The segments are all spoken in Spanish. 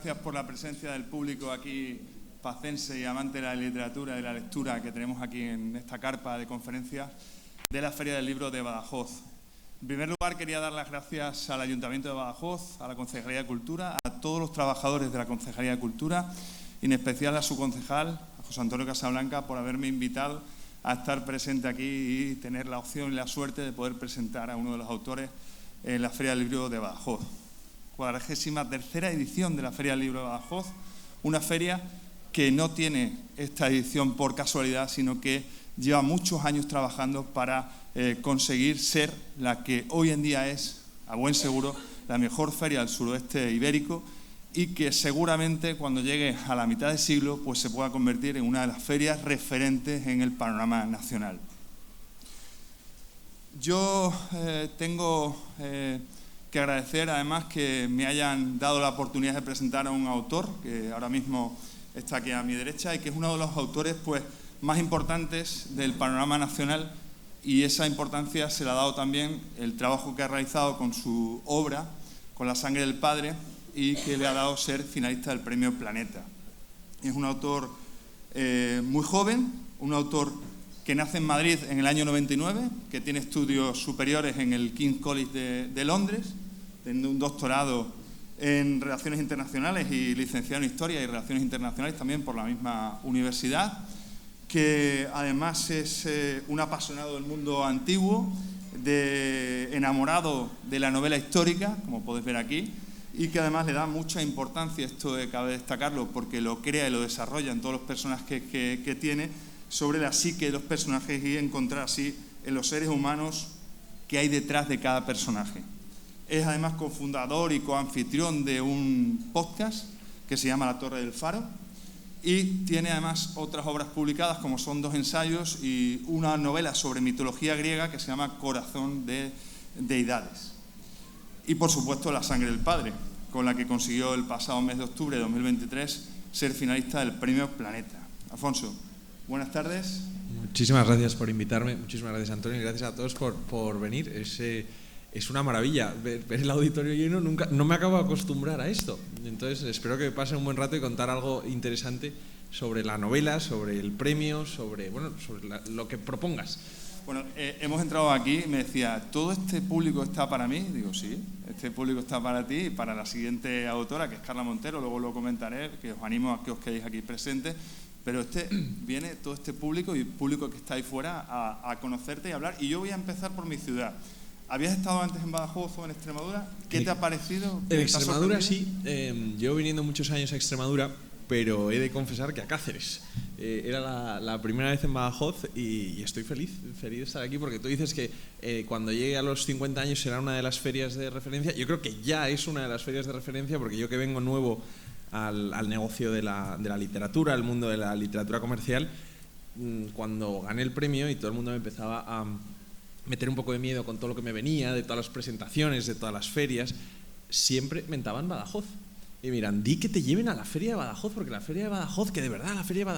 Gracias por la presencia del público aquí pacense y amante de la literatura y de la lectura que tenemos aquí en esta carpa de conferencias de la Feria del Libro de Badajoz. En primer lugar, quería dar las gracias al Ayuntamiento de Badajoz, a la Concejalía de Cultura, a todos los trabajadores de la Concejalía de Cultura y en especial a su concejal, a José Antonio Casablanca, por haberme invitado a estar presente aquí y tener la opción y la suerte de poder presentar a uno de los autores en la Feria del Libro de Badajoz. 43ª edición de la Feria del Libro de Badajoz, una feria que no tiene esta edición por casualidad, sino que lleva muchos años trabajando para conseguir ser la que hoy en día es, a buen seguro, la mejor feria del suroeste ibérico y que seguramente cuando llegue a la mitad del siglo pues se pueda convertir en una de las ferias referentes en el panorama nacional. Yo tengo que agradecer además que me hayan dado la oportunidad de presentar a un autor que ahora mismo está aquí a mi derecha y que es uno de los autores pues, más importantes del panorama nacional, y esa importancia se le ha dado también el trabajo que ha realizado con su obra, con La sangre del padre, y que le ha dado ser finalista del Premio Planeta. Es un autor muy joven, un autor que nace en Madrid en el año 99, que tiene estudios superiores en el King's College de Londres, teniendo un doctorado en Relaciones Internacionales y licenciado en Historia y Relaciones Internacionales también por la misma universidad, que además es un apasionado del mundo antiguo, enamorado de la novela histórica, como podéis ver aquí, y que además le da mucha importancia, esto cabe destacarlo, porque lo crea y lo desarrolla en todos los personajes que tiene, sobre la psique de los personajes y encontrar así en los seres humanos que hay detrás de cada personaje. Es además cofundador y coanfitrión de un podcast que se llama La Torre del Faro y tiene además otras obras publicadas como son 2 ensayos y una novela sobre mitología griega que se llama Corazón de Deidades. Y por supuesto La sangre del padre, con la que consiguió el pasado mes de octubre de 2023 ser finalista del Premio Planeta. Alfonso, buenas tardes. Muchísimas gracias por invitarme, muchísimas gracias Antonio y gracias a todos por venir. Es una maravilla ver el auditorio lleno, no me acabo de acostumbrar a esto. Entonces espero que pasen un buen rato y contar algo interesante sobre la novela, sobre el premio, sobre lo que propongas. Bueno, hemos entrado aquí y me decía, ¿todo este público está para mí? Digo, sí, este público está para ti y para la siguiente autora, que es Carla Montero, luego lo comentaré, que os animo a que os quedéis aquí presentes. Pero viene todo este público y el público que está ahí fuera a conocerte y a hablar. Y yo voy a empezar por mi ciudad. ¿Habías estado antes en Badajoz o en Extremadura? ¿Qué te ha parecido? En Extremadura sí. Llevo viniendo muchos años a Extremadura, pero he de confesar que a Cáceres. Era la primera vez en Badajoz y estoy feliz de estar aquí porque tú dices que cuando llegue a los 50 años será una de las ferias de referencia. Yo creo que ya es una de las ferias de referencia porque yo que vengo nuevo al negocio de la literatura, al mundo de la literatura comercial, cuando gané el premio y todo el mundo me empezaba a meter un poco de miedo con todo lo que me venía, de todas las presentaciones, de todas las ferias, siempre mentaban Badajoz. Y miran, di que te lleven a la Feria de Badajoz, porque la Feria de Badajoz, que de verdad, la Feria de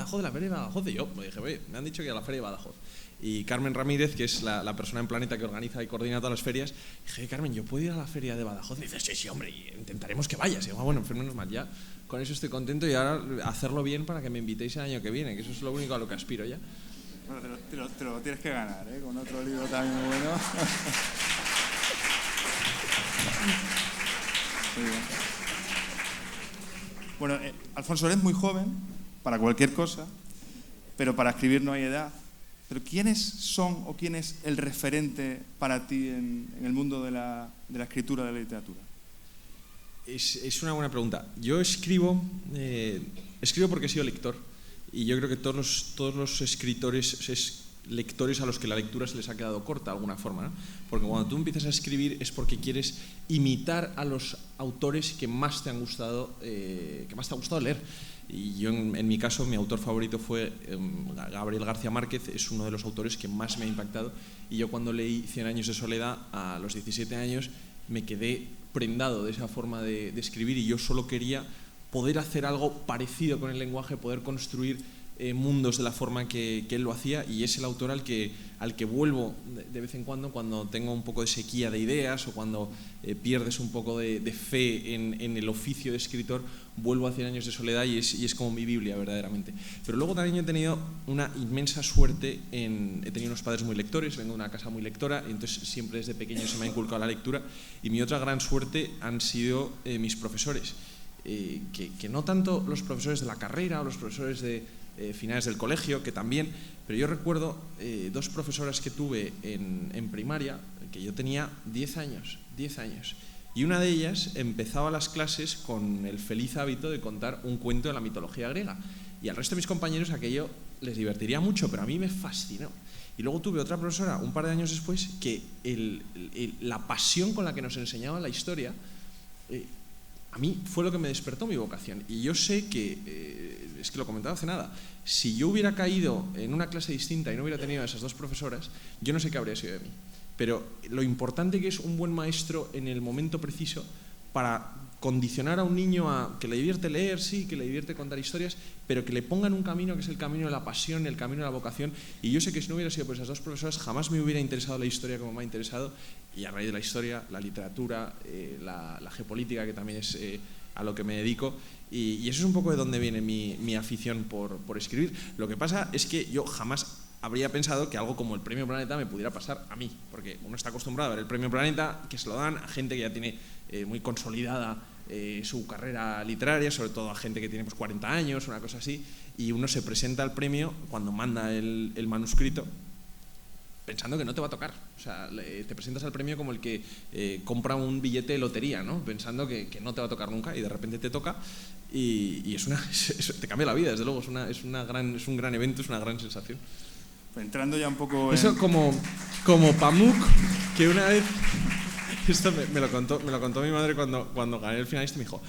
Badajoz. Y yo me dije, oye, me han dicho que a la Feria de Badajoz. Y Carmen Ramírez, que es la persona en Planeta que organiza y coordina todas las ferias, dije, Carmen, ¿yo puedo ir a la Feria de Badajoz? Y dice, sí, hombre, intentaremos que vayas. Y digo, bueno, menos mal, ya con eso estoy contento y ahora hacerlo bien para que me invitéis el año que viene, que eso es lo único a lo que aspiro ya. Bueno, te lo tienes que ganar, con otro libro también muy bueno. Muy bien. Bueno, Alfonso, eres muy joven para cualquier cosa, pero para escribir no hay edad. Pero ¿quiénes son o quién es el referente para ti en el mundo de la escritura, de la literatura? Es una buena pregunta. Yo escribo porque he sido lector y yo creo que todos los escritores, lectores a los que la lectura se les ha quedado corta de alguna forma, ¿no? Porque cuando tú empiezas a escribir es porque quieres imitar a los autores que más te han gustado, leer. Y yo, en mi caso, mi autor favorito fue Gabriel García Márquez, es uno de los autores que más me ha impactado. Y yo cuando leí 100 años de soledad a los 17 años me quedé prendado de esa forma de escribir y yo solo quería poder hacer algo parecido con el lenguaje, poder construir mundos de la forma que él lo hacía, y es el autor al que vuelvo de vez en cuando tengo un poco de sequía de ideas o cuando pierdes un poco de fe en el oficio de escritor. Vuelvo a 100 años de soledad y es como mi Biblia verdaderamente. Pero luego también he tenido una inmensa suerte, he tenido unos padres muy lectores, vengo de una casa muy lectora, y entonces siempre desde pequeño se me ha inculcado la lectura, y mi otra gran suerte han sido mis profesores, que no tanto los profesores de la carrera o los profesores de finales del colegio, que también, pero yo recuerdo 2 profesoras que tuve en primaria, que yo tenía 10 años, y una de ellas empezaba las clases con el feliz hábito de contar un cuento de la mitología griega, y al resto de mis compañeros aquello les divertiría mucho, pero a mí me fascinó. Y luego tuve otra profesora un par de años después que la pasión con la que nos enseñaba la historia a mí fue lo que me despertó mi vocación. Y yo sé que, es que lo comentaba hace nada, si yo hubiera caído en una clase distinta y no hubiera tenido a esas 2 profesoras, yo no sé qué habría sido de mí. Pero lo importante que es un buen maestro en el momento preciso para condicionar a un niño a que le divierte leer, sí, que le divierte contar historias, pero que le pongan un camino que es el camino de la pasión, el camino de la vocación. Y yo sé que si no hubiera sido por esas 2 profesoras, jamás me hubiera interesado la historia como me ha interesado, y a raíz de la historia, la literatura, la geopolítica, que también es a lo que me dedico, y eso es un poco de donde viene mi afición por escribir. Lo que pasa es que yo jamás habría pensado que algo como el Premio Planeta me pudiera pasar a mí, porque uno está acostumbrado a ver el Premio Planeta, que se lo dan a gente que ya tiene muy consolidada su carrera literaria, sobre todo a gente que tiene 40 años, una cosa así, y uno se presenta al premio cuando manda el manuscrito pensando que no te va a tocar. O sea, te presentas al premio como el que compra un billete de lotería, ¿no? Pensando que no te va a tocar nunca, y de repente te toca, y te cambia la vida, desde luego, es un gran evento, es una gran sensación. Pues entrando ya un poco eso como Pamuk, que una vez, esto me lo contó mi madre cuando gané el finalista, me dijo: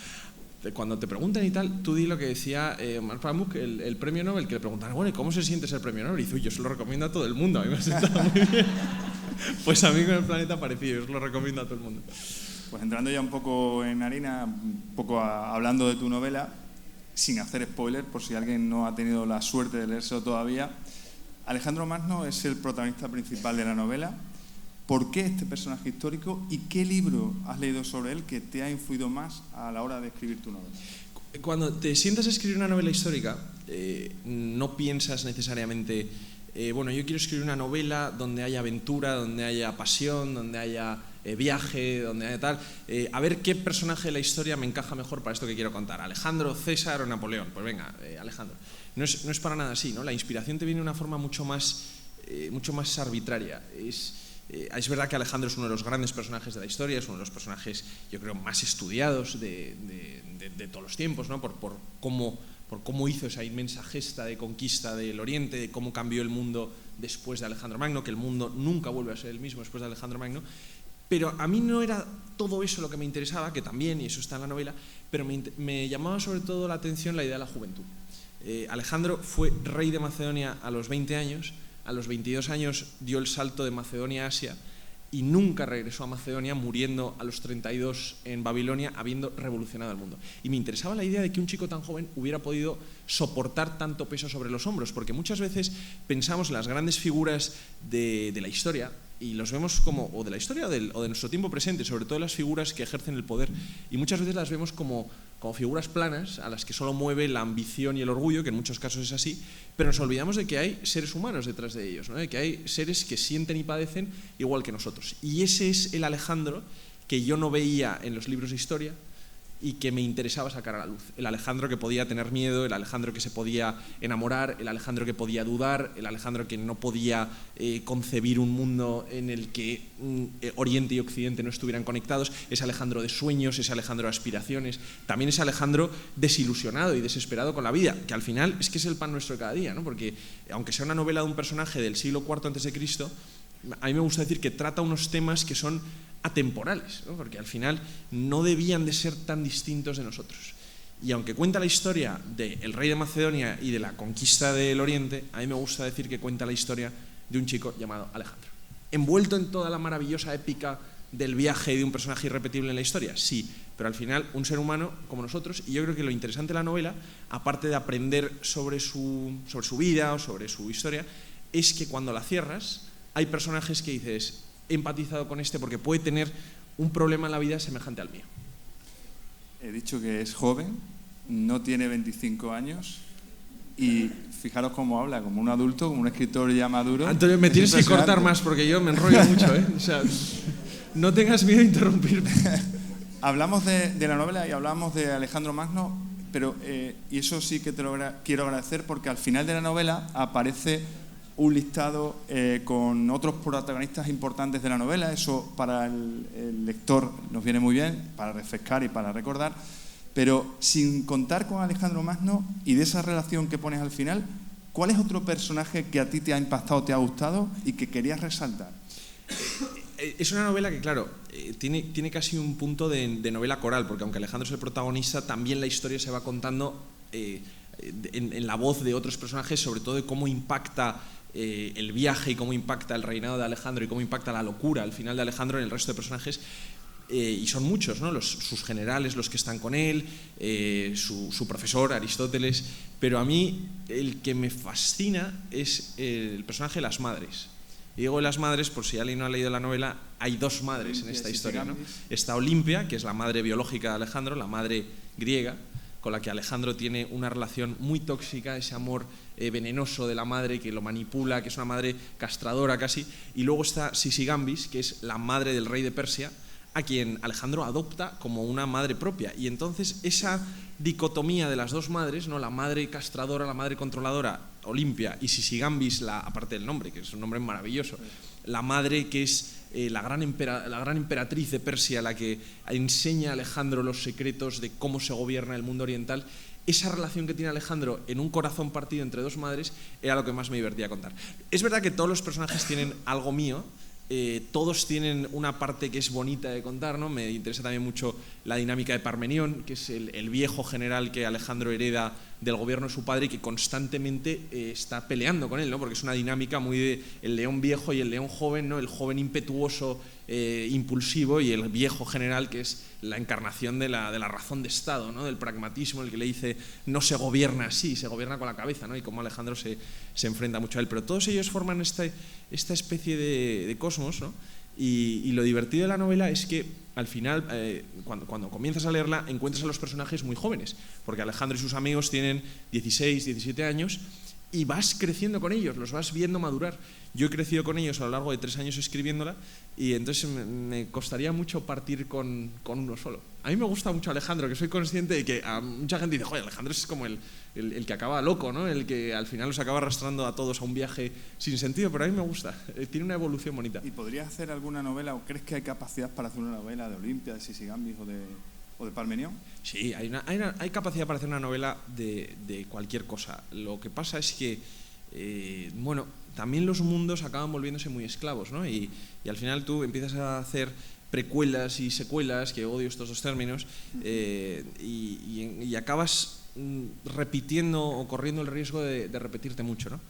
cuando te preguntan y tal, tú di lo que decía Pamuk, el premio Nobel, que le preguntan, bueno, ¿y cómo se siente ser premio Nobel? Y dice: uy, yo se lo recomiendo a todo el mundo, a mí me ha sentado muy bien. Pues a mí con el Planeta parecido, yo se lo recomiendo a todo el mundo. Pues entrando ya un poco en harina, un poco hablando de tu novela, sin hacer spoiler, por si alguien no ha tenido la suerte de leérselo todavía, Alejandro Magno es el protagonista principal de la novela. ¿Por qué este personaje histórico y qué libro has leído sobre él que te ha influido más a la hora de escribir tu novela? Cuando te sientas a escribir una novela histórica, no piensas necesariamente, bueno, yo quiero escribir una novela donde haya aventura, donde haya pasión, donde haya viaje, donde haya tal, a ver qué personaje de la historia me encaja mejor para esto que quiero contar, Alejandro, César o Napoleón. Pues venga, Alejandro. No es para nada así, ¿no? La inspiración te viene de una forma mucho más arbitraria. Es verdad que Alejandro es uno de los grandes personajes de la historia, es uno de los personajes, yo creo, más estudiados de todos los tiempos, ¿no? por cómo hizo esa inmensa gesta de conquista del Oriente, de cómo cambió el mundo después de Alejandro Magno, que el mundo nunca vuelve a ser el mismo después de Alejandro Magno. Pero a mí no era todo eso lo que me interesaba, que también, y eso está en la novela, pero me llamaba sobre todo la atención la idea de la juventud. Alejandro fue rey de Macedonia a los 20 años, a los 22 años dio el salto de Macedonia a Asia y nunca regresó a Macedonia, muriendo a los 32 en Babilonia, habiendo revolucionado el mundo. Y me interesaba la idea de que un chico tan joven hubiera podido soportar tanto peso sobre los hombros, porque muchas veces pensamos en las grandes figuras de la historia, y los vemos como, o de la historia o de nuestro tiempo presente, sobre todo las figuras que ejercen el poder, y muchas veces las vemos como figuras planas a las que solo mueve la ambición y el orgullo, que en muchos casos es así, pero nos olvidamos de que hay seres humanos detrás de ellos, ¿no? De que hay seres que sienten y padecen igual que nosotros. Y ese es el Alejandro que yo no veía en los libros de historia y que me interesaba sacar a la luz. El Alejandro que podía tener miedo, el Alejandro que se podía enamorar, el Alejandro que podía dudar, el Alejandro que no podía concebir un mundo en el que Oriente y Occidente no estuvieran conectados, ese Alejandro de sueños, ese Alejandro de aspiraciones, también ese Alejandro desilusionado y desesperado con la vida, que al final es que es el pan nuestro de cada día, ¿no? Porque aunque sea una novela de un personaje del siglo IV a.C., a mí me gusta decir que trata unos temas que son atemporales, ¿no? Porque al final no debían de ser tan distintos de nosotros. Y aunque cuenta la historia del rey de Macedonia y de la conquista del Oriente, a mí me gusta decir que cuenta la historia de un chico llamado Alejandro, envuelto en toda la maravillosa épica del viaje de un personaje irrepetible en la historia? Sí, pero al final un ser humano como nosotros, y yo creo que lo interesante de la novela, aparte de aprender sobre su vida o sobre su historia, es que cuando la cierras hay personajes que dices, he empatizado con este porque puede tener un problema en la vida semejante al mío. He dicho que es joven, no tiene 25 años y fijaros cómo habla, como un adulto, como un escritor ya maduro. Antonio, me tienes que cortar más porque yo me enrollo mucho, ¿eh? O sea, no tengas miedo de interrumpirme. Hablamos de la novela y hablamos de Alejandro Magno, pero y eso sí que te lo quiero agradecer porque al final de la novela aparece un listado con otros protagonistas importantes de la novela. Eso para el lector nos viene muy bien, para refrescar y para recordar, pero sin contar con Alejandro Magno y de esa relación que pones al final, ¿cuál es otro personaje que a ti te ha impactado, te ha gustado y que querías resaltar? Es una novela que, claro, tiene casi un punto de novela coral, porque aunque Alejandro es el protagonista, también la historia se va contando en la voz de otros personajes, sobre todo de cómo impacta el viaje y cómo impacta el reinado de Alejandro y cómo impacta la locura al final de Alejandro en el resto de personajes. Y son muchos, ¿no? Sus generales, los que están con él, su profesor, Aristóteles, pero a mí el que me fascina es el personaje de las madres. Y digo de las madres, por si alguien no ha leído la novela, hay dos madres en esta historia, ¿no? Está Olimpia, que es la madre biológica de Alejandro, la madre griega, con la que Alejandro tiene una relación muy tóxica, ese amor venenoso de la madre que lo manipula, que es una madre castradora casi. Y luego está Sisigambis, que es la madre del rey de Persia, a quien Alejandro adopta como una madre propia. Y entonces esa dicotomía de las dos madres, ¿no? La madre castradora, la madre controladora, Olimpia, y Sisigambis, aparte del nombre, que es un nombre maravilloso, la madre que es la gran emperatriz de Persia, la que enseña a Alejandro los secretos de cómo se gobierna el mundo oriental. Esa relación que tiene Alejandro en un corazón partido entre dos madres era lo que más me divertía contar. Es verdad que todos los personajes tienen algo mío, todos tienen una parte que es bonita de contar, ¿no? Me interesa también mucho la dinámica de Parmenión, que es el viejo general que Alejandro hereda del gobierno de su padre y que constantemente está peleando con él, ¿no? Porque es una dinámica muy de el león viejo y el león joven, ¿no? El joven impetuoso, impulsivo, y el viejo general, que es la encarnación de la razón de Estado, ¿no? Del pragmatismo, el que le dice no se gobierna así, se gobierna con la cabeza, ¿no? Y cómo Alejandro se enfrenta mucho a él. Pero todos ellos forman esta especie de cosmos, ¿no? Y lo divertido de la novela es que al final, cuando comienzas a leerla, encuentras a los personajes muy jóvenes, porque Alejandro y sus amigos tienen 16, 17 años y vas creciendo con ellos, los vas viendo madurar. Yo he crecido con ellos a lo largo de 3 años escribiéndola y entonces me costaría mucho partir con uno solo. A mí me gusta mucho Alejandro, que soy consciente de que a mucha gente dice, joder, Alejandro es como el que acaba loco, ¿no? El que al final los acaba arrastrando a todos a un viaje sin sentido, pero a mí me gusta, tiene una evolución bonita. ¿Y podrías hacer alguna novela, o crees que hay capacidad para hacer una novela de Olimpia, de Sisigambis o de Parmenión? Sí, hay capacidad para hacer una novela de cualquier cosa. Lo que pasa es que, bueno, también los mundos acaban volviéndose muy esclavos, ¿no? Y al final tú empiezas a hacer precuelas y secuelas, que odio estos dos términos, y acabas repitiendo o corriendo el riesgo de repetirte mucho, ¿no?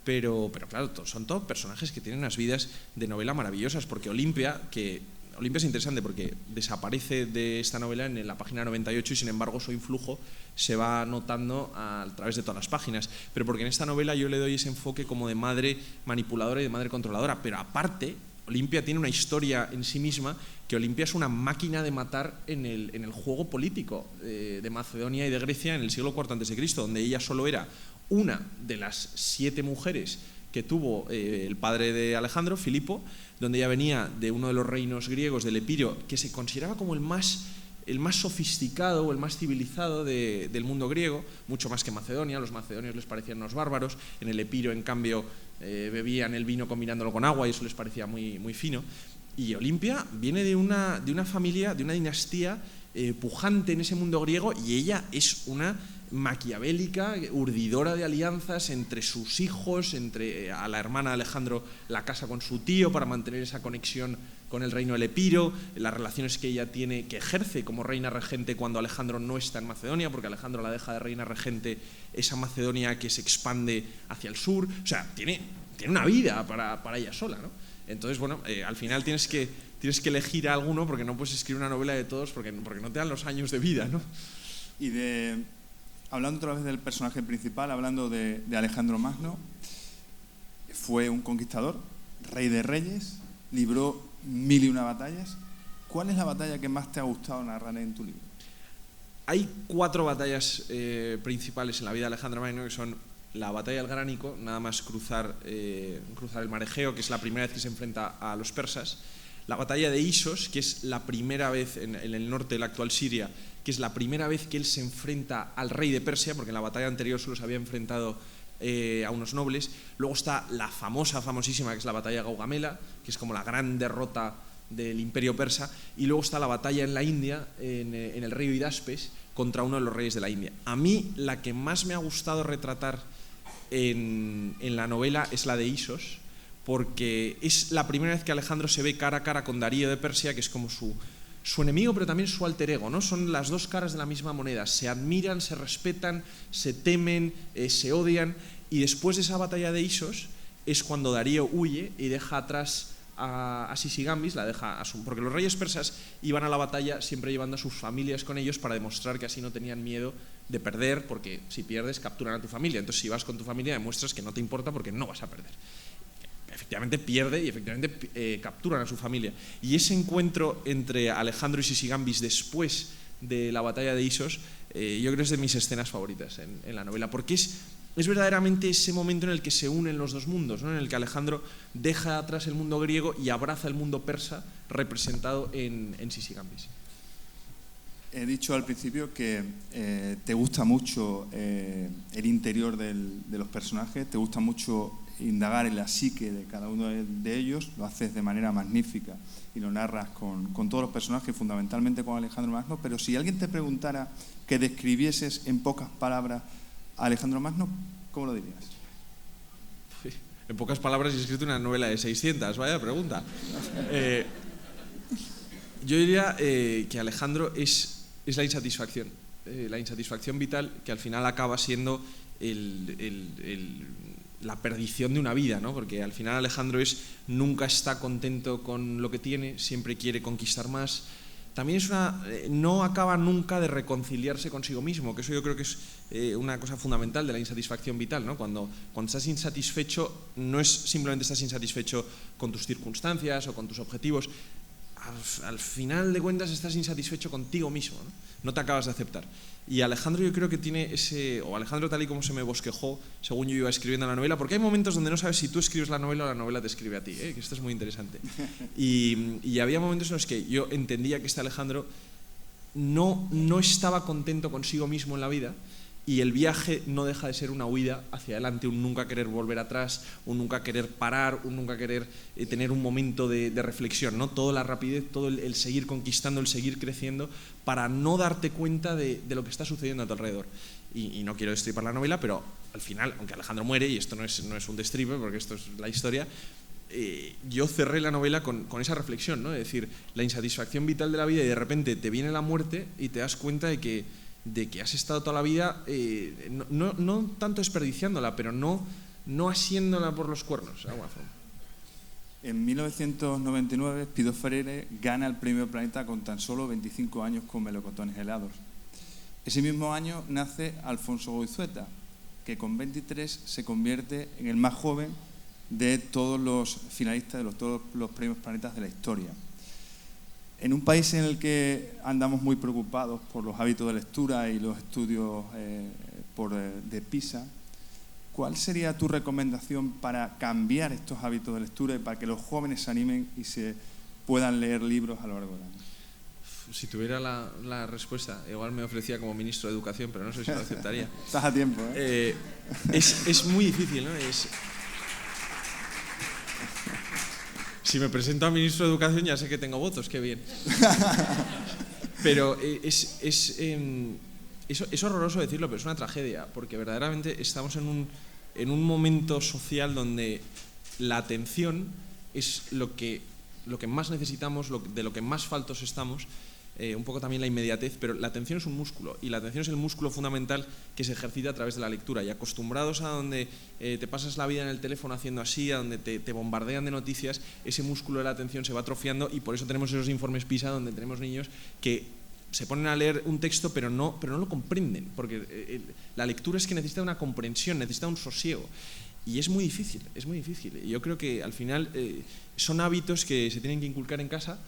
Pero claro, son todos personajes que tienen unas vidas de novela maravillosas, porque Olimpia es interesante porque desaparece de esta novela en la página 98 y sin embargo su influjo se va notando a través de todas las páginas, pero porque en esta novela yo le doy ese enfoque como de madre manipuladora y de madre controladora, pero aparte Olimpia tiene una historia en sí misma, que Olimpia es una máquina de matar en el juego político de Macedonia y de Grecia en el siglo IV a.C., donde ella solo era una de las 7 mujeres que tuvo el padre de Alejandro, Filipo, donde ella venía de uno de los reinos griegos, del Epiro, que se consideraba como el más sofisticado o el más civilizado del mundo griego, mucho más que Macedonia. Los macedonios les parecían unos bárbaros, en el Epiro, en cambio, bebían el vino combinándolo con agua y eso les parecía muy, muy fino. Y Olimpia viene de una familia, de una dinastía pujante en ese mundo griego, y ella es una maquiavélica, urdidora de alianzas entre sus hijos, a la hermana de Alejandro la casa con su tío para mantener esa conexión con el reino del Epiro, las relaciones que ella tiene, que ejerce como reina regente cuando Alejandro no está en Macedonia, porque Alejandro la deja de reina regente, esa Macedonia que se expande hacia el sur. O sea, tiene una vida para ella sola, ¿no? Entonces, bueno, al final tienes que tienes que elegir a alguno porque no puedes escribir una novela de todos porque no te dan los años de vida, ¿no? Y hablando otra vez del personaje principal, hablando de Alejandro Magno, fue un conquistador, rey de reyes, libró 1001 batallas. ¿Cuál es la batalla que más te ha gustado narrar en tu libro? Hay 4 batallas principales en la vida de Alejandro Magno, que son la batalla del Gránico, nada más cruzar el mar Egeo, que es la primera vez que se enfrenta a los persas; la batalla de Isos, que es la primera vez en el norte de la actual Siria, que es la primera vez que él se enfrenta al rey de Persia, porque en la batalla anterior solo se había enfrentado a unos nobles. Luego está la famosísima, que es la batalla de Gaugamela, que es como la gran derrota del imperio persa, y luego está la batalla en la India, en el río Hidaspes, contra uno de los reyes de la India. A mí la que más me ha gustado retratar en la novela es la de Isos, porque es la primera vez que Alejandro se ve cara a cara con Darío de Persia, que es como su enemigo, pero también su alter ego, ¿no? Son las dos caras de la misma moneda, se admiran, se respetan, se temen, se odian, y después de esa batalla de Isos es cuando Darío huye y deja atrás a Sisigambis, porque los reyes persas iban a la batalla siempre llevando a sus familias con ellos para demostrar que así no tenían miedo de perder, porque si pierdes capturan a tu familia. Entonces, si vas con tu familia, demuestras que no te importa porque no vas a perder. Efectivamente pierde y efectivamente capturan a su familia. Y ese encuentro entre Alejandro y Sisigambis después de la batalla de Isos, yo creo que es de mis escenas favoritas en la novela, porque es verdaderamente ese momento en el que se unen los dos mundos, ¿no? En el que Alejandro deja atrás el mundo griego y abraza el mundo persa representado en Sisigambis. He dicho al principio que te gusta mucho el interior de los personajes, te gusta mucho indagar en la psique de cada uno de ellos, lo haces de manera magnífica y lo narras con todos los personajes, fundamentalmente con Alejandro Magno. Pero si alguien te preguntara que describieses en pocas palabras a Alejandro Magno, ¿cómo lo dirías? En pocas palabras he escrito una novela de 600, vaya pregunta. Yo diría que Alejandro es la insatisfacción vital, que al final acaba siendo la perdición de una vida, ¿no? Porque al final Alejandro nunca está contento con lo que tiene, siempre quiere conquistar más. También no acaba nunca de reconciliarse consigo mismo, que eso yo creo que es una cosa fundamental de la insatisfacción vital, ¿no? Cuando estás insatisfecho, no es simplemente estás insatisfecho con tus circunstancias o con tus objetivos. Al final de cuentas estás insatisfecho contigo mismo, ¿no? No te acabas de aceptar. Y Alejandro, yo creo que tiene Alejandro, tal y como se me bosquejó según yo iba escribiendo la novela, porque hay momentos donde no sabes si tú escribes la novela o la novela te escribe a ti, que esto es muy interesante. Y había momentos en los que yo entendía que Alejandro no estaba contento consigo mismo en la vida, y el viaje no deja de ser una huida hacia adelante, un nunca querer volver atrás, un nunca querer parar, un nunca querer tener un momento de reflexión, ¿no? Toda la rapidez, todo el seguir conquistando, el seguir creciendo, para no darte cuenta de lo que está sucediendo a tu alrededor. Y no quiero destripar la novela, pero al final, aunque Alejandro muere, y esto no es un destripe, porque esto es la historia, yo cerré la novela con esa reflexión, ¿no? Es decir, la insatisfacción vital de la vida, y de repente te viene la muerte y te das cuenta de que has estado toda la vida no tanto desperdiciándola, pero no asiéndola por los cuernos, de alguna forma. En 1999, Pido Freire gana el Premio Planeta con tan solo 25 años con Melocotones helados. Ese mismo año nace Alfonso Goizueta, que con 23 se convierte en el más joven de todos los finalistas de todos los Premios Planetas de la historia. En un país en el que andamos muy preocupados por los hábitos de lectura y los estudios de PISA, ¿cuál sería tu recomendación para cambiar estos hábitos de lectura y para que los jóvenes se animen y se puedan leer libros a lo largo del año? Si tuviera la respuesta, igual me ofrecía como ministro de Educación, pero no sé si lo aceptaría. Estás a tiempo, ¿eh? Es muy difícil, ¿no? Si me presento a ministro de Educación ya sé que tengo votos, qué bien. Pero es horroroso decirlo, pero es una tragedia, porque verdaderamente estamos en un momento social donde la atención es lo que más necesitamos, de lo que más faltos estamos, un poco también la inmediatez, pero la atención es un músculo, y la atención es el músculo fundamental que se ejercita a través de la lectura, y acostumbrados a donde te pasas la vida en el teléfono haciendo así, a donde te bombardean de noticias, ese músculo de la atención se va atrofiando, y por eso tenemos esos informes PISA donde tenemos niños que se ponen a leer un texto pero no lo comprenden, porque la lectura es que necesita una comprensión, necesita un sosiego. Y es muy difícil, es muy difícil. Yo creo que al final son hábitos que se tienen que inculcar en casa.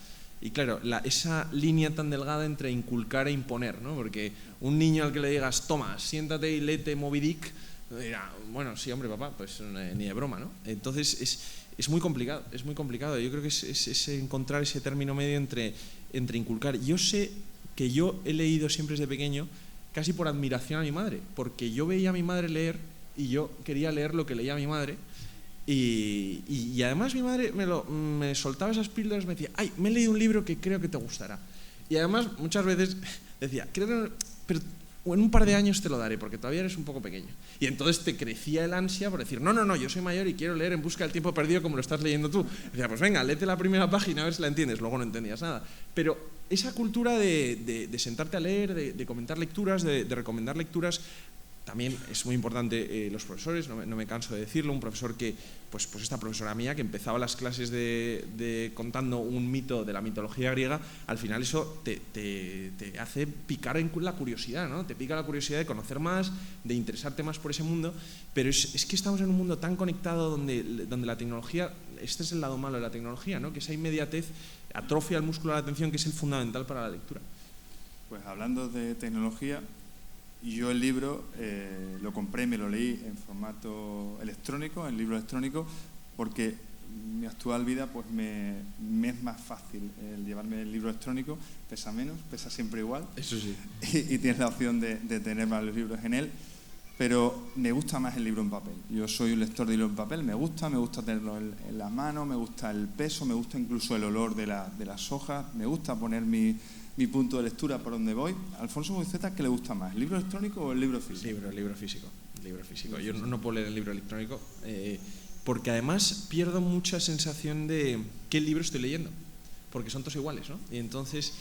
Y claro, esa línea tan delgada entre inculcar e imponer, ¿no? Porque un niño al que le digas, toma, siéntate y léete Moby Dick, dirá, bueno, sí, hombre, papá, pues ni de broma, ¿no? Entonces es muy complicado, es muy complicado. Yo creo que es encontrar ese término medio entre inculcar. Yo sé que yo he leído siempre desde pequeño, casi por admiración a mi madre, porque yo veía a mi madre leer y yo quería leer lo que leía mi madre. Y además mi madre me soltaba esas píldoras, me decía, ay, me he leído un libro que creo que te gustará. Y además muchas veces decía, creo, pero en un par de años te lo daré porque todavía eres un poco pequeño. Y entonces te crecía el ansia por decir, no, yo soy mayor y quiero leer En busca del tiempo perdido como lo estás leyendo tú. Decía, pues venga, léete la primera página a ver si la entiendes. Luego no entendías nada. Pero esa cultura de sentarte a leer, de comentar lecturas, de recomendar lecturas, también es muy importante los profesores, no me canso de decirlo, un profesor que, pues esta profesora mía que empezaba las clases contando un mito de la mitología griega, al final eso te hace picar en la curiosidad, ¿no? Te pica la curiosidad de conocer más, de interesarte más por ese mundo, pero es que estamos en un mundo tan conectado donde la tecnología, este es el lado malo de la tecnología, ¿no? Que esa inmediatez atrofia el músculo de la atención, que es el fundamental para la lectura. Pues hablando de tecnología, yo el libro lo compré y me lo leí en formato electrónico, en libro electrónico, porque mi actual vida pues me es más fácil el llevarme el libro electrónico, pesa menos, pesa siempre igual. Eso sí. Y tienes la opción de tener varios libros en él, pero me gusta más el libro en papel. Yo soy un lector de libro en papel, me gusta tenerlo en las manos, me gusta el peso, me gusta incluso el olor de las hojas, me gusta poner mi punto de lectura por donde voy. Alfonso Guizeta, ¿qué le gusta más, el libro electrónico o el libro físico? Libro físico. Yo no puedo leer el libro electrónico porque además pierdo mucha sensación de qué libro estoy leyendo, porque son todos iguales, ¿no? Y entonces,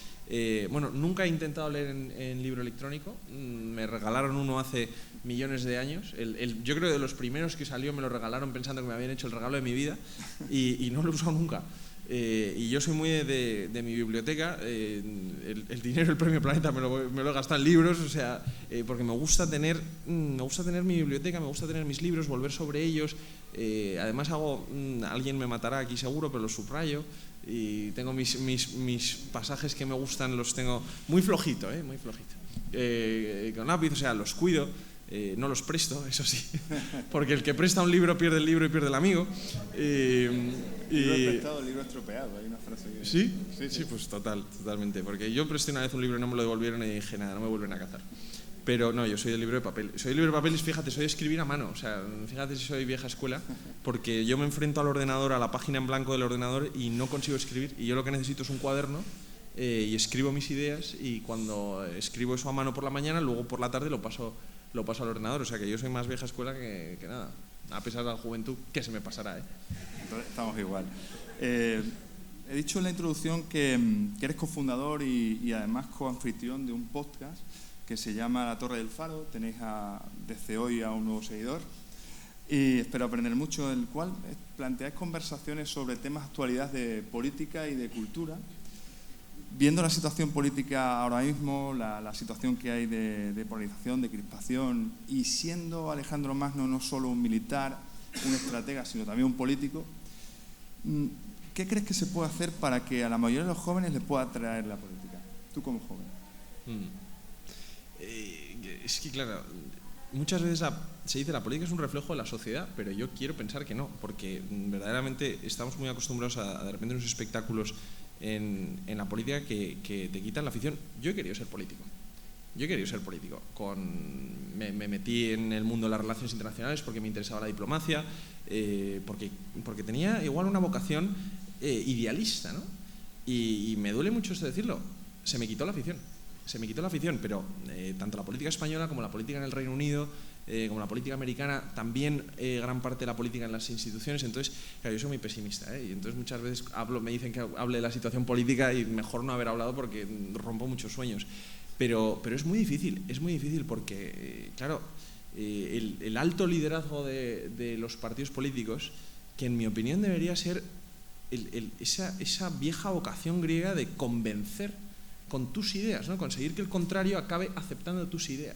nunca he intentado leer en libro electrónico. Me regalaron uno hace millones de años. Yo creo que de los primeros que salió me lo regalaron pensando que me habían hecho el regalo de mi vida y no lo he usado nunca. Y yo soy muy de mi biblioteca. El dinero del Premio Planeta me lo he gastado en libros, o sea, porque me gusta tener mi biblioteca, me gusta tener mis libros, volver sobre ellos. Además alguien me matará aquí seguro, pero los subrayo y tengo mis pasajes que me gustan, los tengo muy flojito, muy flojito. Con lápiz, o sea, los cuido. No los presto, eso sí, porque el que presta un libro pierde el libro y pierde el amigo. Libro prestado, libro estropeado, hay una frase que... Sí, pues totalmente, porque yo presté una vez un libro y no me lo devolvieron y dije, nada, no me vuelven a cazar. Pero no, yo soy del libro de papel. Soy del libro de papel y fíjate, soy de escribir a mano, o sea, fíjate si soy vieja escuela, porque yo me enfrento al ordenador, a la página en blanco del ordenador y no consigo escribir, y yo lo que necesito es un cuaderno y escribo mis ideas, y cuando escribo eso a mano por la mañana, luego por la tarde lo paso al ordenador, o sea que yo soy más vieja escuela que nada, a pesar de la juventud, que se me pasará, Entonces, estamos igual. He dicho en la introducción que eres cofundador y además coanfitrión de un podcast que se llama La Torre del Faro. Tenéis desde hoy a un nuevo seguidor y espero aprender mucho, en el cual planteáis conversaciones sobre temas de actualidad de política y de cultura. Viendo la situación política ahora mismo, la situación que hay de polarización, de crispación, y siendo Alejandro Magno no solo un militar, un estratega, sino también un político, ¿qué crees que se puede hacer para que a la mayoría de los jóvenes les pueda atraer la política? Tú como joven. Es que claro, muchas veces se dice la política es un reflejo de la sociedad, pero yo quiero pensar que no, porque verdaderamente estamos muy acostumbrados a de repente unos espectáculos en la política que te quitan la afición. Yo he querido ser político. Me metí en el mundo de las relaciones internacionales porque me interesaba la diplomacia, porque tenía igual una vocación idealista, ¿no? Y me duele mucho esto decirlo. Se me quitó la afición, pero tanto la política española como la política en el Reino Unido como la política americana, también gran parte de la política en las instituciones. Entonces, claro, yo soy muy pesimista, y entonces muchas veces me dicen que hable de la situación política y mejor no haber hablado porque rompo muchos sueños. Pero es muy difícil porque, claro, el alto liderazgo de los partidos políticos, que en mi opinión debería ser esa vieja vocación griega de convencer con tus ideas, ¿no? Conseguir que el contrario acabe aceptando tus ideas.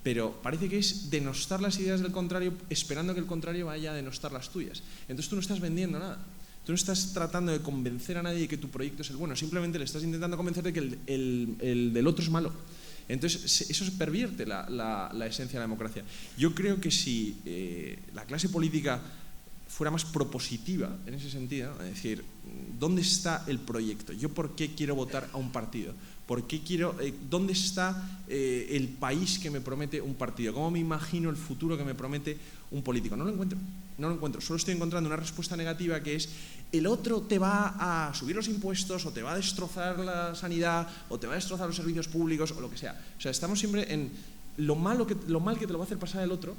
Pero parece que es denostar las ideas del contrario esperando que el contrario vaya a denostar las tuyas. Entonces tú no estás vendiendo nada. Tú no estás tratando de convencer a nadie de que tu proyecto es el bueno, simplemente le estás intentando convencer de que el del otro es malo. Entonces eso pervierte la esencia de la democracia. Yo creo que si la clase política fuera más propositiva en ese sentido, es decir, ¿dónde está el proyecto? ¿Yo por qué quiero votar a un partido? ¿Dónde está el país que me promete un partido? ¿Cómo me imagino el futuro que me promete un político? No lo encuentro. Solo estoy encontrando una respuesta negativa, que es: el otro te va a subir los impuestos, o te va a destrozar la sanidad, o te va a destrozar los servicios públicos, o lo que sea. O sea, estamos siempre en lo mal que te lo va a hacer pasar el otro,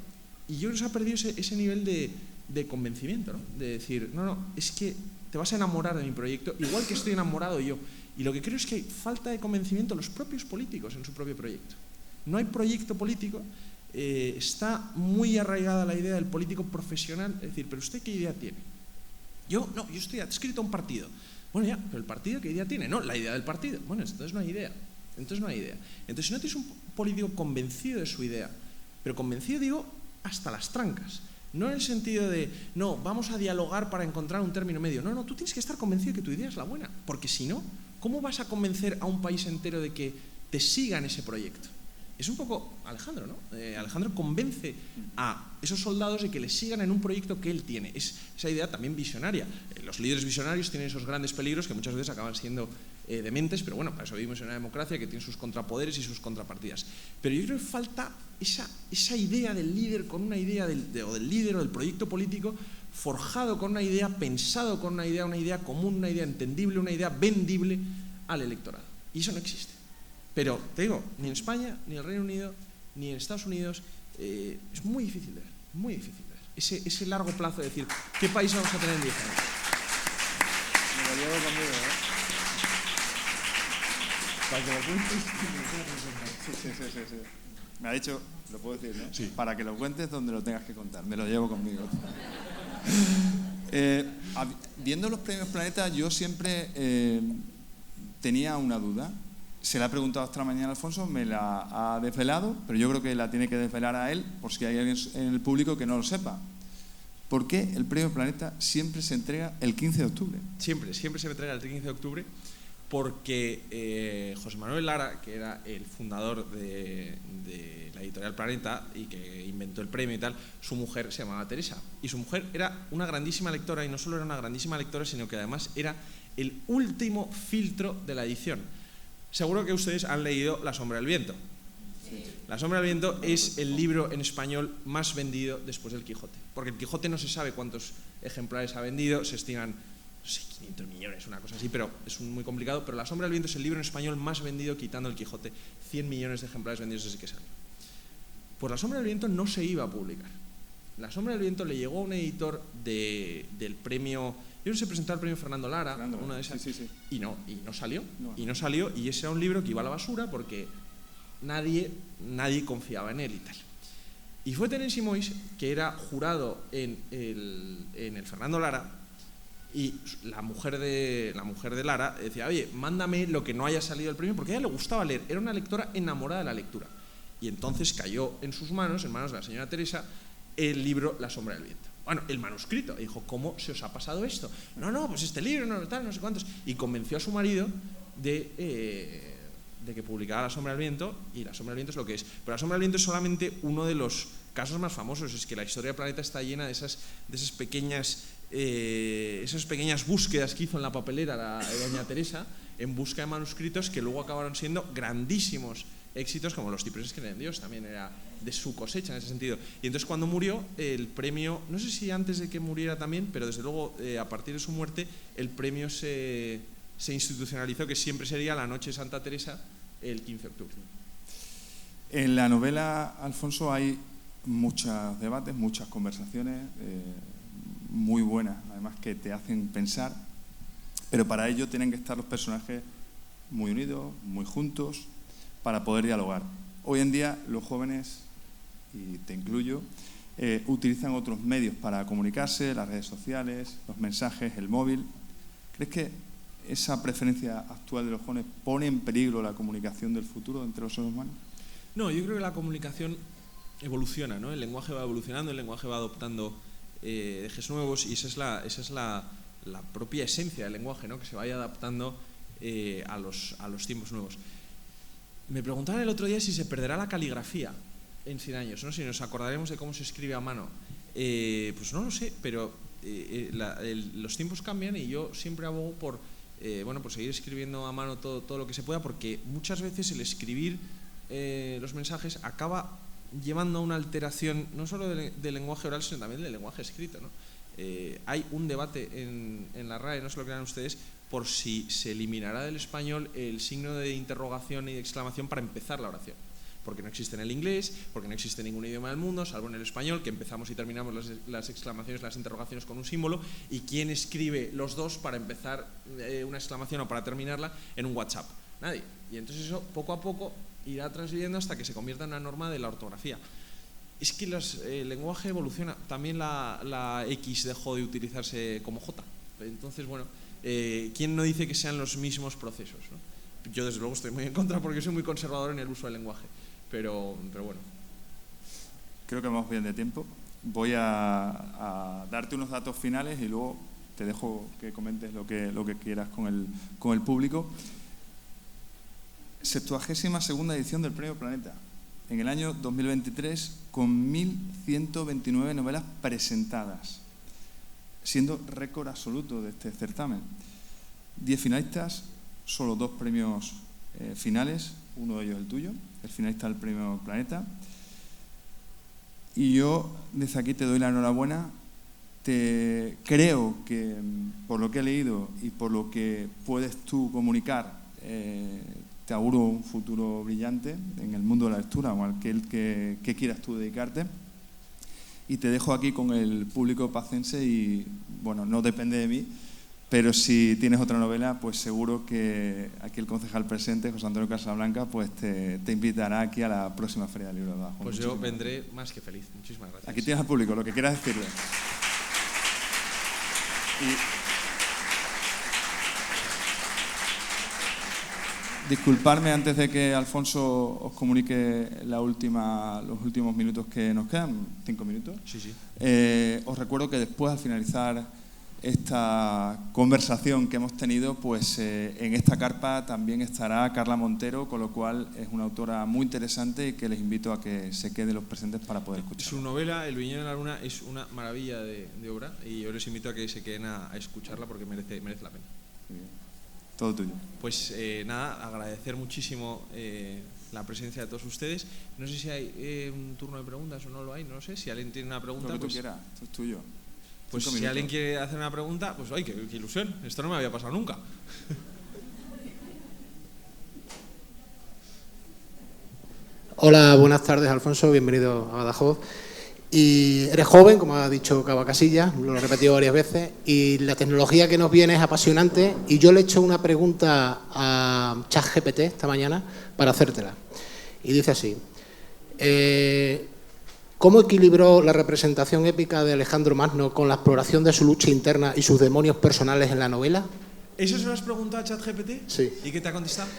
y yo creo que se ha perdido ese nivel de convencimiento, ¿no? De decir, no, es que te vas a enamorar de mi proyecto, igual que estoy enamorado yo. Y lo que creo es que hay falta de convencimiento de los propios políticos en su propio proyecto. No hay proyecto político, está muy arraigada la idea del político profesional, es decir, ¿pero usted qué idea tiene? Yo estoy adscrito a un partido. Bueno, ya, pero ¿el partido qué idea tiene? No, la idea del partido. Bueno, entonces no hay idea. Entonces, si no tienes un político convencido de su idea, pero convencido, digo, hasta las trancas, no en el sentido de, no, vamos a dialogar para encontrar un término medio. No, tú tienes que estar convencido de que tu idea es la buena, porque si no, ¿cómo vas a convencer a un país entero de que te siga en ese proyecto? Es un poco Alejandro, ¿no? Alejandro convence a esos soldados de que le sigan en un proyecto que él tiene. Es esa idea también visionaria. Los líderes visionarios tienen esos grandes peligros que muchas veces acaban siendo dementes, pero bueno, para eso vivimos en una democracia que tiene sus contrapoderes y sus contrapartidas. Pero yo creo que falta esa idea del líder con una idea del líder o del proyecto político forjado con una idea, pensado con una idea común, una idea entendible, una idea vendible al electorado. Y eso no existe. Pero, te digo, ni en España, ni en el Reino Unido, ni en Estados Unidos, es muy difícil de ver, muy difícil de ver. Ese largo plazo de decir, ¿qué país vamos a tener en 10 años? Me lo llevo conmigo, Para que lo cuentes. Sí. Me ha dicho, lo puedo decir, ¿no? Sí. Para que lo cuentes donde lo tengas que contar. Me lo llevo conmigo. Viendo los premios Planeta, yo siempre tenía una duda. Se la ha preguntado esta mañana a Alfonso, me la ha desvelado, pero yo creo que la tiene que desvelar a él, por si hay alguien en el público que no lo sepa. ¿Por qué el Premio Planeta siempre se entrega el 15 de octubre? Siempre se entrega el 15 de octubre porque José Manuel Lara, que era el fundador de la editorial Planeta y que inventó el premio y tal, su mujer se llamaba Teresa. Y su mujer era una grandísima lectora, y no solo era una grandísima lectora, sino que además era el último filtro de la edición. Seguro que ustedes han leído La sombra del viento. Sí. La sombra del viento es el libro en español más vendido después del Quijote. Porque el Quijote no se sabe cuántos ejemplares ha vendido, se estiman, no sé, 500 millones, una cosa así, pero es muy complicado. Pero La sombra del viento es el libro en español más vendido, quitando el Quijote, 100 millones de ejemplares vendidos desde que salió. Pues La sombra del viento no se iba a publicar. La sombra del viento le llegó a un editor del premio... Yo no sé, presentó el premio Fernando Lara, una de esas, sí. y no salió. Y no salió, y ese era un libro que iba a la basura porque nadie confiaba en él y tal. Y fue Terence Moix, que era jurado en el Fernando Lara, y la mujer de Lara decía, oye, mándame lo que no haya salido del premio, porque a ella le gustaba leer, era una lectora enamorada de la lectura. Y entonces cayó en manos de la señora Teresa, el libro La sombra del viento. Bueno, el manuscrito. Y dijo, ¿cómo se os ha pasado esto? No, pues este libro, no sé cuántos. Y convenció a su marido de que publicara La sombra del viento, y La sombra del viento es lo que es. Pero La sombra del viento es solamente uno de los casos más famosos. Es que la historia del planeta está llena de esas pequeñas búsquedas que hizo en la papelera doña Teresa, en busca de manuscritos que luego acabaron siendo grandísimos éxitos, como Los cipreses creen en Dios, también era de su cosecha en ese sentido. Y entonces cuando murió, el premio, no sé si antes de que muriera también, pero desde luego a partir de su muerte, el premio se institucionalizó, que siempre sería la noche de Santa Teresa, el 15 de octubre. En la novela, Alfonso, hay muchos debates, muchas conversaciones muy buenas, además que te hacen pensar, pero para ello tienen que estar los personajes muy unidos, muy juntos, para poder dialogar. Hoy en día los jóvenes, y te incluyo, utilizan otros medios para comunicarse, las redes sociales, los mensajes, el móvil. ¿Crees que esa preferencia actual de los jóvenes pone en peligro la comunicación del futuro entre los seres humanos? No, yo creo que la comunicación evoluciona, ¿no? El lenguaje va evolucionando, el lenguaje va adoptando ejes nuevos y esa es la propia esencia del lenguaje, ¿no? Que se vaya adaptando a los tiempos nuevos. Me preguntaban el otro día si se perderá la caligrafía en 100 años, ¿no? Si nos acordaremos de cómo se escribe a mano. Pues no lo sé, pero los tiempos cambian y yo siempre abogo por seguir escribiendo a mano todo lo que se pueda, porque muchas veces el escribir los mensajes acaba llevando a una alteración no solo del lenguaje oral, sino también del lenguaje escrito, ¿no? Hay un debate en la RAE, no se lo crean ustedes, por si se eliminará del español el signo de interrogación y de exclamación para empezar la oración. Porque no existe en el inglés, porque no existe en ningún idioma del mundo, salvo en el español, que empezamos y terminamos las exclamaciones, las interrogaciones con un símbolo, y quién escribe los dos para empezar una exclamación o para terminarla en un WhatsApp. Nadie. Y entonces eso poco a poco irá transgrediendo hasta que se convierta en una norma de la ortografía. Es que el lenguaje evoluciona. También la X dejó de utilizarse como J. Entonces, bueno, ¿quién no dice que sean los mismos procesos, ¿no? Yo, desde luego, estoy muy en contra porque soy muy conservador en el uso del lenguaje. Pero bueno. Creo que vamos bien de tiempo. Voy a darte unos datos finales y luego te dejo que comentes lo que quieras con el público. 72ª edición del Premio Planeta. En el año 2023, con 1.129 novelas presentadas, siendo récord absoluto de este certamen. 10 finalistas, solo 2 premios finales, uno de ellos el tuyo, el finalista del Premio Planeta. Y yo desde aquí te doy la enhorabuena. Creo que por lo que he leído y por lo que puedes tú comunicar, te auguro un futuro brillante en el mundo de la lectura o aquel que quieras tú dedicarte. Y te dejo aquí con el público pacense y, bueno, no depende de mí, pero si tienes otra novela, pues seguro que aquí el concejal presente, José Antonio Casablanca, pues te invitará aquí a la próxima Feria del Libro de Badajoz. Pues yo vendré más que feliz. Muchísimas gracias. Aquí tienes al público, lo que quieras decirle. Disculparme antes de que Alfonso os comunique los últimos minutos que nos quedan, 5 minutos. Sí. Os recuerdo que después, al finalizar esta conversación que hemos tenido, pues en esta carpa también estará Carla Montero, con lo cual es una autora muy interesante y que les invito a que se queden los presentes para poder escuchar. Su novela, El Viñedo de la Luna, es una maravilla de obra y yo les invito a que se queden a escucharla porque merece la pena. Muy bien. Todo tuyo. Pues nada, agradecer muchísimo la presencia de todos ustedes. No sé si hay un turno de preguntas o no lo hay, no lo sé. Si alguien tiene una pregunta, lo que pues tú quieras, esto es tuyo. Pues si alguien quiere hacer una pregunta, pues ¡ay, qué ilusión! Esto no me había pasado nunca. Hola, buenas tardes, Alfonso, bienvenido a Badajoz. Y eres joven, como ha dicho Cava Casillas, lo he repetido varias veces, y la tecnología que nos viene es apasionante, y yo le he hecho una pregunta a ChatGPT esta mañana para hacértela. Y dice así: ¿cómo equilibró la representación épica de Alejandro Magno con la exploración de su lucha interna y sus demonios personales en la novela? ¿Eso se lo has preguntado a ChatGPT? Sí. ¿Y qué te ha contestado?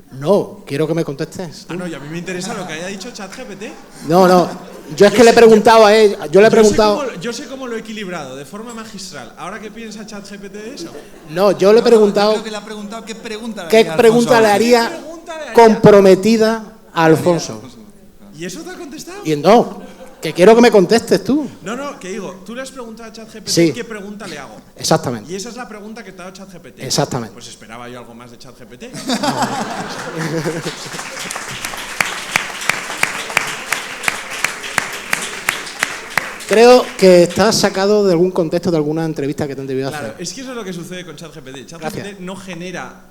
No, quiero que me contestes. Ah, no, y a mí me interesa lo que haya dicho ChatGPT. No. Yo es que le he preguntado a él, Yo sé cómo lo he equilibrado, de forma magistral. ¿Ahora qué piensa ChatGPT de eso? No, yo le he preguntado... Yo creo que le ha preguntado qué pregunta le haría comprometida a Alfonso. ¿Y eso te ha contestado? Y no, que quiero que me contestes tú. No, que digo, tú le has preguntado a ChatGPT Sí. qué pregunta le hago. Exactamente. Y esa es la pregunta que te ha dado ChatGPT. Exactamente. Pues esperaba yo algo más de ChatGPT. Creo que estás sacado de algún contexto de alguna entrevista que te han debido hacer. Claro, es que eso es lo que sucede con ChatGPT. ChatGPT no genera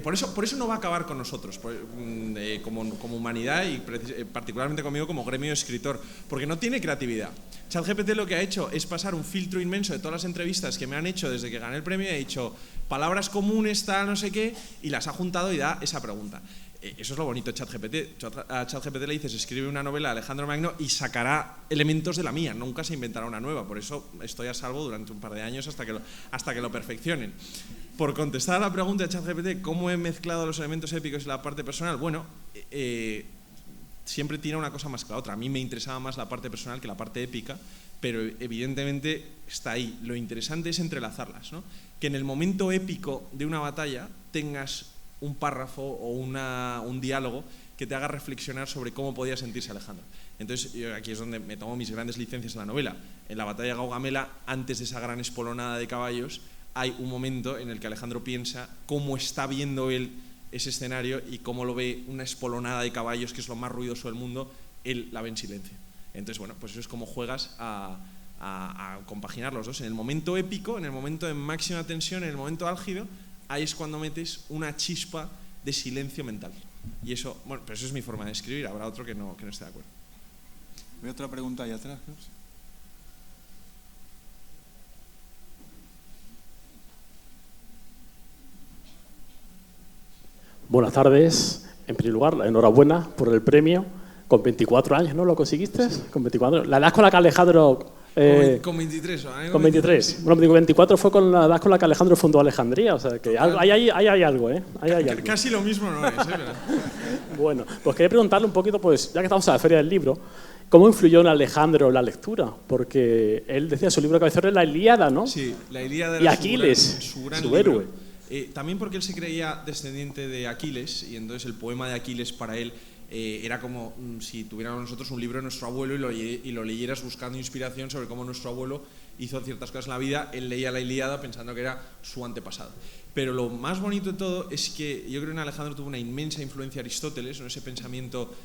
Por eso no va a acabar con nosotros, como humanidad y particularmente conmigo como gremio de escritor, porque no tiene creatividad. ChatGPT lo que ha hecho es pasar un filtro inmenso de todas las entrevistas que me han hecho desde que gané el premio y ha dicho palabras comunes, tal, no sé qué, y las ha juntado y da esa pregunta. Eso es lo bonito de ChatGPT. A ChatGPT le dices, escribe una novela de Alejandro Magno y sacará elementos de la mía, nunca se inventará una nueva. Por eso estoy a salvo durante un par de años hasta que lo perfeccionen. Por contestar a la pregunta de ChatGPT, ¿cómo he mezclado los elementos épicos y la parte personal? Bueno, siempre tira una cosa más que la otra. A mí me interesaba más la parte personal que la parte épica, pero evidentemente está ahí. Lo interesante es entrelazarlas, ¿no? Que en el momento épico de una batalla tengas un párrafo o un diálogo que te haga reflexionar sobre cómo podía sentirse Alejandro. Entonces, aquí es donde me tomo mis grandes licencias en la novela. En la batalla de Gaugamela, antes de esa gran espolonada de caballos, hay un momento en el que Alejandro piensa cómo está viendo él ese escenario y cómo lo ve una espolonada de caballos, que es lo más ruidoso del mundo, él la ve en silencio. Entonces, bueno, pues eso es como juegas a compaginar los dos. En el momento épico, en el momento de máxima tensión, en el momento álgido, ahí es cuando metes una chispa de silencio mental. Y eso, bueno, pero eso es mi forma de escribir, habrá otro que no esté de acuerdo. ¿Hay otra pregunta ahí atrás? Buenas tardes. En primer lugar, enhorabuena por el premio. Con 24 años, ¿no? ¿Lo conseguiste? Con 24. La edad con la que Alejandro... con 23. Con 23. Bueno, digo, 24 fue con la edad con la que Alejandro fundó Alejandría. O sea, que hay algo, ¿eh? Hay algo. Casi lo mismo no es, ¿eh? Bueno, pues quería preguntarle un poquito, pues ya que estamos en la Feria del Libro, ¿cómo influyó en Alejandro la lectura? Porque él decía, su libro cabecero es la Ilíada, ¿no? Sí, la Ilíada y era Aquiles, su gran su libro. héroe. También porque él se creía descendiente de Aquiles, y entonces el poema de Aquiles para él era como si tuviéramos nosotros un libro de nuestro abuelo y lo leyeras buscando inspiración sobre cómo nuestro abuelo hizo ciertas cosas en la vida. Él leía la Ilíada pensando que era su antepasado. Pero lo más bonito de todo es que yo creo que en Alejandro tuvo una inmensa influencia Aristóteles, ¿no? Ese pensamiento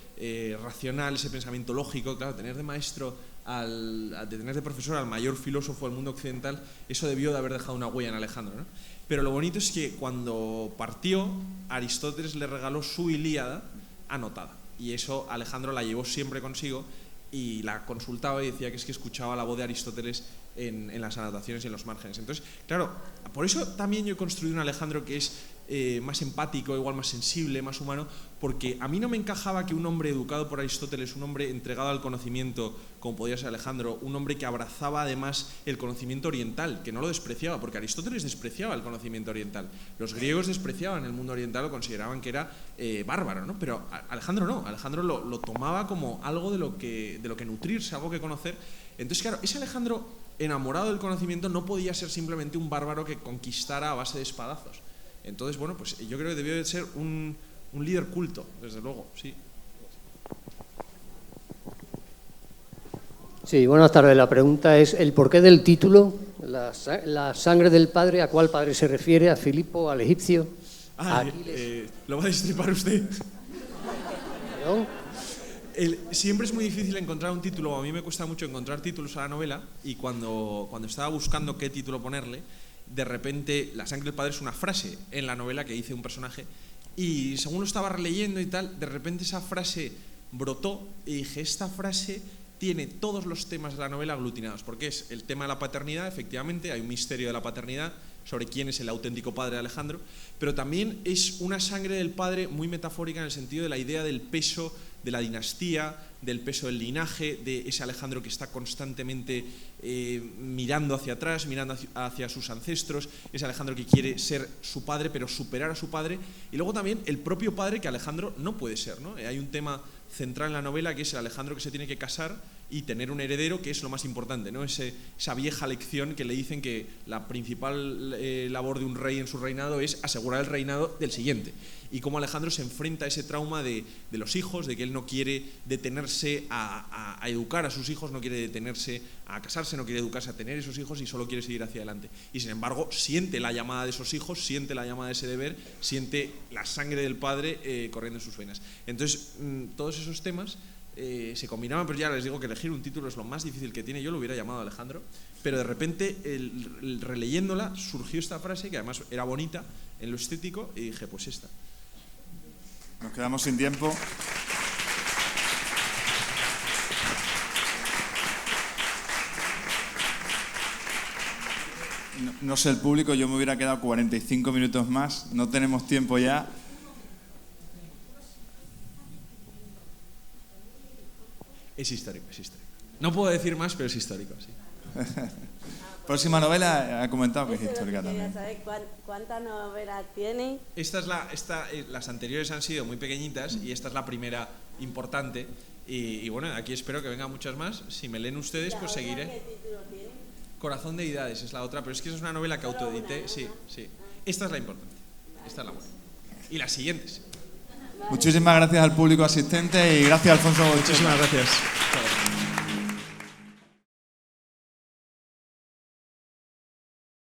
racional, ese pensamiento lógico. Claro, tener de maestro, tener de profesor al mayor filósofo del mundo occidental, eso debió de haber dejado una huella en Alejandro, ¿no? Pero lo bonito es que cuando partió, Aristóteles le regaló su Ilíada anotada. Y eso Alejandro la llevó siempre consigo y la consultaba y decía que es que escuchaba la voz de Aristóteles en las anotaciones y en los márgenes. Entonces, claro, por eso también yo he construido un Alejandro que es más empático, igual más sensible, más humano, porque a mí no me encajaba que un hombre educado por Aristóteles, un hombre entregado al conocimiento, como podía ser Alejandro, un hombre que abrazaba además el conocimiento oriental, que no lo despreciaba, porque Aristóteles despreciaba el conocimiento oriental. Los griegos despreciaban el mundo oriental, lo consideraban que era bárbaro, ¿no? Pero Alejandro no, Alejandro lo tomaba como algo de lo que nutrirse, algo que conocer. Entonces, claro, ese Alejandro enamorado del conocimiento no podía ser simplemente un bárbaro que conquistara a base de espadazos. Entonces, bueno, pues yo creo que debió de ser un líder culto, desde luego, sí. Sí, buenas tardes. La pregunta es el porqué del título, la sangre del padre. ¿A cuál padre se refiere? ¿A Filipo, al egipcio? ¿A Aquiles? ¿Lo va a destripar usted? ¿No? Siempre es muy difícil encontrar un título. A mí me cuesta mucho encontrar títulos a la novela, y cuando estaba buscando qué título ponerle, de repente la sangre del padre es una frase en la novela que dice un personaje, y según lo estaba releyendo y tal, de repente esa frase brotó y dije, esta frase tiene todos los temas de la novela aglutinados, porque es el tema de la paternidad. Efectivamente hay un misterio de la paternidad sobre quién es el auténtico padre de Alejandro, pero también es una sangre del padre muy metafórica en el sentido de la idea del peso de la dinastía, del peso del linaje, de ese Alejandro que está constantemente mirando hacia atrás, mirando hacia sus ancestros, ese Alejandro que quiere ser su padre pero superar a su padre, y luego también el propio padre que Alejandro no puede ser, ¿no? Hay un tema central en la novela que es el Alejandro que se tiene que casar y tener un heredero, que es lo más importante, ¿no? Esa vieja lección que le dicen que la principal labor de un rey en su reinado es asegurar el reinado del siguiente, y cómo Alejandro se enfrenta a ese trauma de los hijos, de que él no quiere detenerse a educar a sus hijos, no quiere detenerse a casarse, no quiere educarse a tener esos hijos y solo quiere seguir hacia adelante. Y sin embargo siente la llamada de esos hijos, siente la llamada de ese deber, siente la sangre del padre corriendo en sus venas. Entonces todos esos temas se combinaban, pero ya les digo que elegir un título es lo más difícil que tiene. Yo lo hubiera llamado Alejandro, pero de repente, releyéndola, surgió esta frase que además era bonita en lo estético y dije, pues esta. Nos quedamos sin tiempo. No sé el público, yo me hubiera quedado 45 minutos más, no tenemos tiempo ya. Es histórico, es histórico. No puedo decir más, pero es histórico, sí. Próxima novela, ha comentado que es Eso es lo histórica que quería también. saber, ¿cuántas novelas tiene? Las anteriores han sido muy pequeñitas y esta es la primera importante. Y bueno, aquí espero que vengan muchas más. Si me leen ustedes, pues seguiré. ¿Qué título tiene? Corazón de Deidades es la otra, pero es que esa es una novela que Solo autoedité. una, ¿no? Sí, sí. Esta es la importante. Esta es la buena. Y las siguientes. Muchísimas gracias al público asistente y gracias, Alfonso. Muchísimas gracias.